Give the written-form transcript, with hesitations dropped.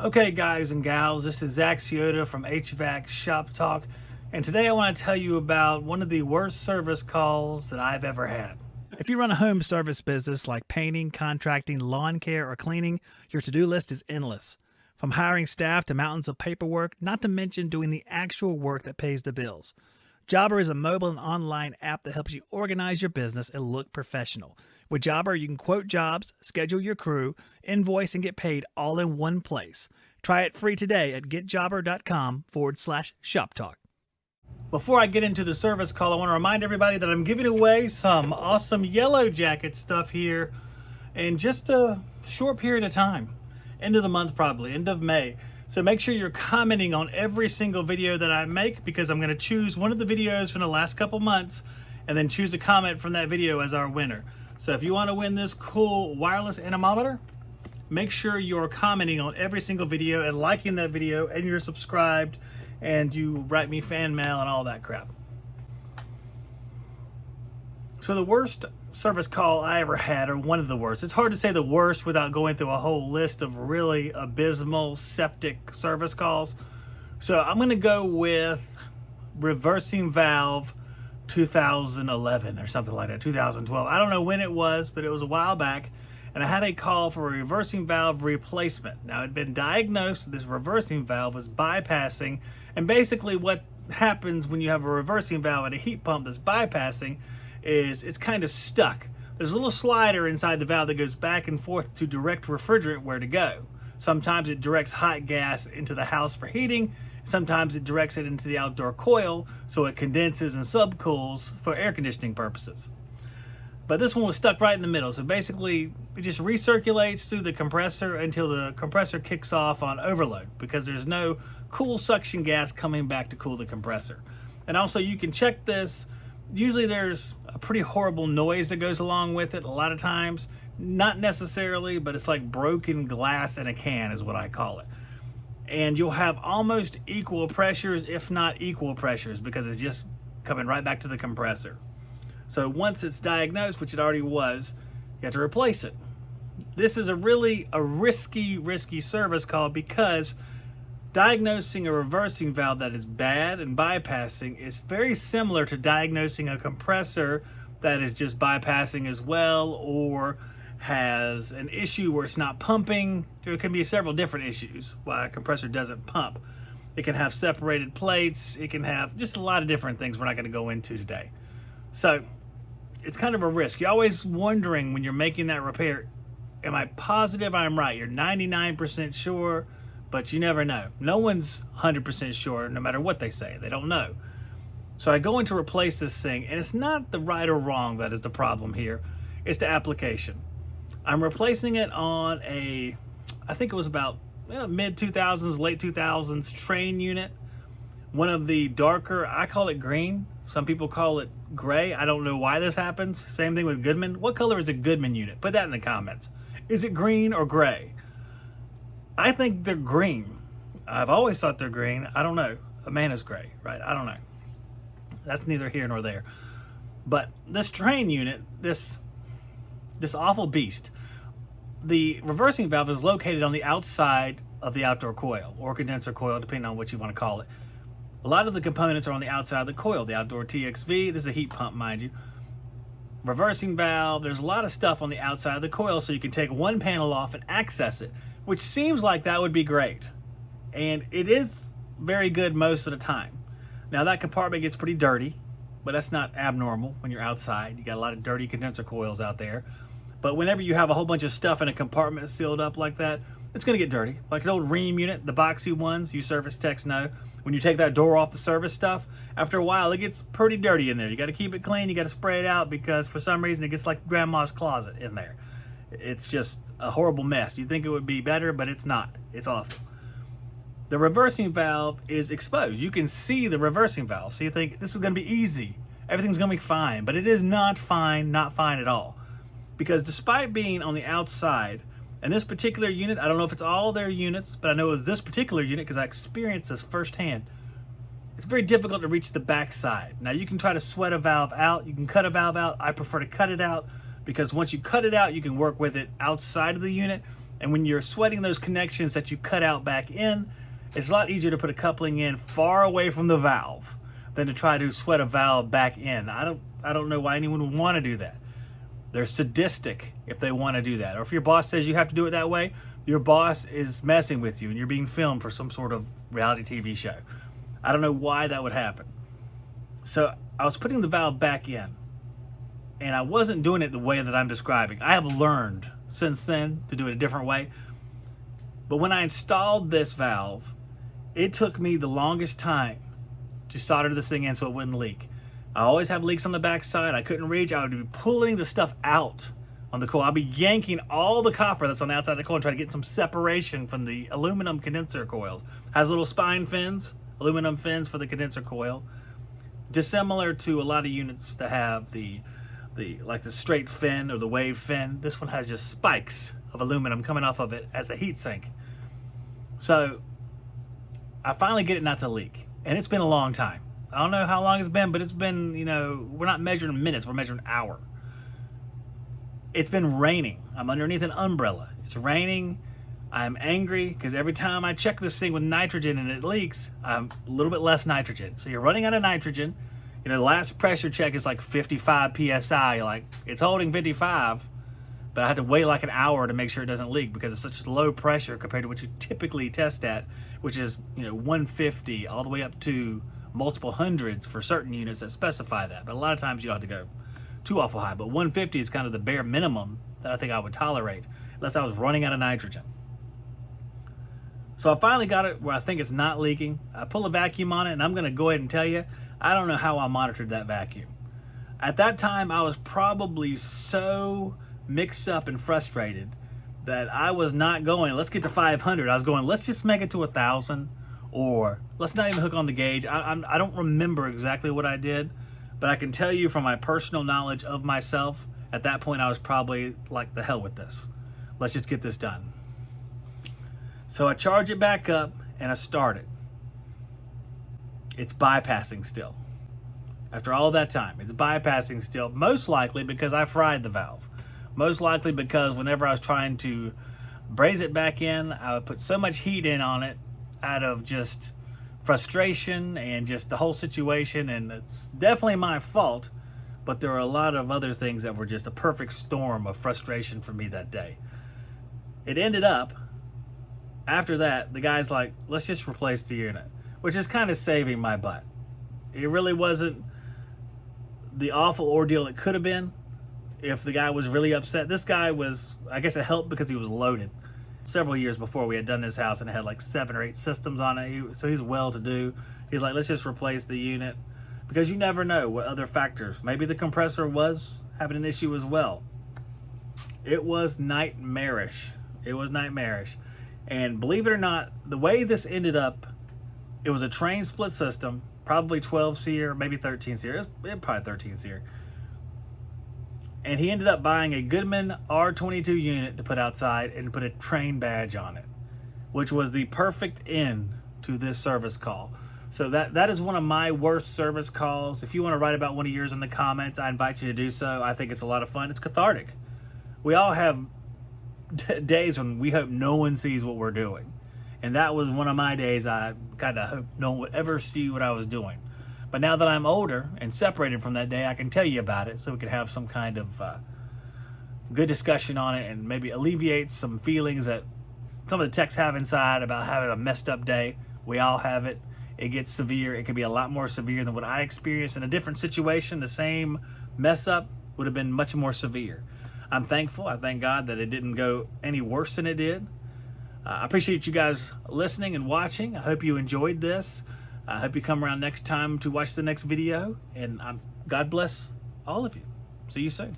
Okay, guys and gals, this is Zack from HVAC Shop Talk, and today I want to tell you about one of the worst service calls that I've ever had. If you run a home service business like painting, contracting, lawn care, or cleaning, your to-do list is endless. From hiring staff to mountains of paperwork, not to mention doing the actual work that pays the bills. Jobber is a mobile and online app that helps you organize your business and look professional. With Jobber, you can quote jobs, schedule your crew, invoice, and get paid all in one place. Try it free today at getjobber.com/shoptalk. Before I get into the service call, I want to remind everybody that I'm giving away some awesome Yellow Jacket stuff here in just a short period of time. End of the month, probably, end of May. So make sure you're commenting on every single video that I make, because I'm going to choose one of the videos from the last couple months and then choose a comment from that video as our winner. So if you want to win this cool wireless anemometer, make sure you're commenting on every single video and liking that video, and you're subscribed, and you write me fan mail and all that crap. So the worst service call I ever had, or one of the worst. It's hard to say the worst without going through a whole list of really abysmal septic service calls. So I'm going to go with reversing valve 2011 or something like that, 2012. I don't know when it was, but it was a while back. And I had a call for a reversing valve replacement. Now, it had been diagnosed that this reversing valve was bypassing. And basically what happens when you have a reversing valve and a heat pump that's bypassing is it's kind of stuck. There's a little slider inside the valve that goes back and forth to direct refrigerant where to go. Sometimes it directs hot gas into the house for heating. Sometimes it directs it into the outdoor coil so it condenses and subcools for air conditioning purposes. But this one was stuck right in the middle. So basically it just recirculates through the compressor until the compressor kicks off on overload, because there's no cool suction gas coming back to cool the compressor. And also you can check this. Usually there's a pretty horrible noise that goes along with it a lot of times. Not necessarily, but it's like broken glass in a can is what I call it. And you'll have almost equal pressures, if not equal pressures, because it's just coming right back to the compressor. So once it's diagnosed, which it already was, you have to replace it. This is a risky service call, because diagnosing a reversing valve that is bad and bypassing is very similar to diagnosing a compressor that is just bypassing as well, or has an issue where it's not pumping. There can be several different issues why a compressor doesn't pump. It can have separated plates. It can have just a lot of different things we're not going to go into today. So it's kind of a risk. You're always wondering when you're making that repair, am I positive I'm right? You're 99% sure, but you never know. No one's 100% sure, no matter what they say. They don't know. So I go in to replace this thing, and it's not the right or wrong that is the problem here. It's the application. I'm replacing it on a, I think it was about mid-2000s, late 2000s train unit. One of the darker, I call it green. Some people call it gray. I don't know why this happens. Same thing with Goodman. What color is a Goodman unit? Put that in the comments. Is it green or gray? I think they're green. I've always thought they're green. I don't know. A man is gray, right? I don't know. That's neither here nor there. But this train unit, this awful beast, the reversing valve is located on the outside of the outdoor coil or condenser coil, depending on what you want to call it. A lot of the components are on the outside of the coil. The outdoor TXV, this is a heat pump, mind you. Reversing valve, there's a lot of stuff on the outside of the coil, so you can take one panel off and access it, which seems like that would be great. And it is very good most of the time. Now that compartment gets pretty dirty, but that's not abnormal when you're outside. You got a lot of dirty condenser coils out there. But whenever you have a whole bunch of stuff in a compartment sealed up like that, it's going to get dirty. Like an old Ream unit, the boxy ones, you service techs know. When you take that door off the service stuff, after a while it gets pretty dirty in there. You got to keep it clean. You got to spray it out, because for some reason it gets like grandma's closet in there. It's just a horrible mess. You think it would be better, but it's not. It's awful. The reversing valve is exposed. You can see the reversing valve. So you think this is going to be easy. Everything's going to be fine. But it is not fine at all. Because despite being on the outside, and this particular unit, I don't know if it's all their units, but I know it was this particular unit because I experienced this firsthand. It's very difficult to reach the back side. Now you can try to sweat a valve out. You can cut a valve out. I prefer to cut it out, because once you cut it out, you can work with it outside of the unit. And when you're sweating those connections that you cut out back in, it's a lot easier to put a coupling in far away from the valve than to try to sweat a valve back in. I don't know why anyone would want to do that. They're sadistic if they want to do that. Or if your boss says you have to do it that way, your boss is messing with you and you're being filmed for some sort of reality TV show. I don't know why that would happen. So I was putting the valve back in, and I wasn't doing it the way that I'm describing. I have learned since then to do it a different way. But when I installed this valve, it took me the longest time to solder this thing in so it wouldn't leak. I always have leaks on the back side. I couldn't reach. I would be pulling the stuff out on the coil. I'll be yanking all the copper that's on the outside of the coil and try to get some separation from the aluminum condenser coils. Has little spine fins, aluminum fins for the condenser coil. Dissimilar to a lot of units that have the straight fin or the wave fin. This one has just spikes of aluminum coming off of it as a heat sink. So I finally get it not to leak, and it's been a long time. I don't know how long it's been, but it's been, we're not measuring minutes, we're measuring hour. It's been raining. I'm underneath an umbrella. It's raining. I'm angry because every time I check this thing with nitrogen and it leaks, I'm a little bit less nitrogen. So you're running out of nitrogen. The last pressure check is like 55 PSI. You're like, it's holding 55, but I have to wait like an hour to make sure it doesn't leak because it's such low pressure compared to what you typically test at, which is 150 all the way up to multiple hundreds for certain units that specify that. But a lot of times you don't have to go too awful high. But 150 is kind of the bare minimum that I think I would tolerate unless I was running out of nitrogen. So I finally got it where I think it's not leaking. I pull a vacuum on it, and I'm going to go ahead and tell you, I don't know how I monitored that vacuum. At that time, I was probably so mixed up and frustrated that I was not going, let's get to 500. I was going, let's just make it to 1,000, or let's not even hook on the gauge. I don't remember exactly what I did, but I can tell you from my personal knowledge of myself, at that point I was probably like, the hell with this. Let's just get this done. So I charge it back up and I start it. It's bypassing still. After all that time, it's bypassing still, most likely because I fried the valve. Most likely because whenever I was trying to braze it back in, I would put so much heat in on it out of just frustration and just the whole situation, and it's definitely my fault, but there were a lot of other things that were just a perfect storm of frustration for me that day. It ended up, after that, the guy's like, let's just replace the unit, which is kind of saving my butt. It really wasn't the awful ordeal it could have been if the guy was really upset. This guy was, I guess it helped because he was loaded. Several years before we had done this house and it had like 7 or 8 systems on it. So he's well-to-do. He's like, let's just replace the unit because you never know what other factors. Maybe the compressor was having an issue as well. It was nightmarish. It was nightmarish. And believe it or not, the way this ended up, it was a train split system, probably 12 SEER, maybe 13 SEER. It was probably 13 SEER. And he ended up buying a Goodman R22 unit to put outside and put a train badge on it, which was the perfect end to this service call. So that is one of my worst service calls. If you want to write about one of yours in the comments, I invite you to do so. I think it's a lot of fun. It's cathartic. We all have days when we hope no one sees what we're doing. And that was one of my days. I kind of hoped no one would ever see what I was doing. But now that I'm older and separated from that day, I can tell you about it so we can have some kind of good discussion on it and maybe alleviate some feelings that some of the techs have inside about having a messed up day. We all have it. It gets severe. It can be a lot more severe than what I experienced in a different situation. The same mess up would have been much more severe. I'm thankful. I thank God that it didn't go any worse than it did. I appreciate you guys listening and watching. I hope you enjoyed this. I hope you come around next time to watch the next video. And God bless all of you. See you soon.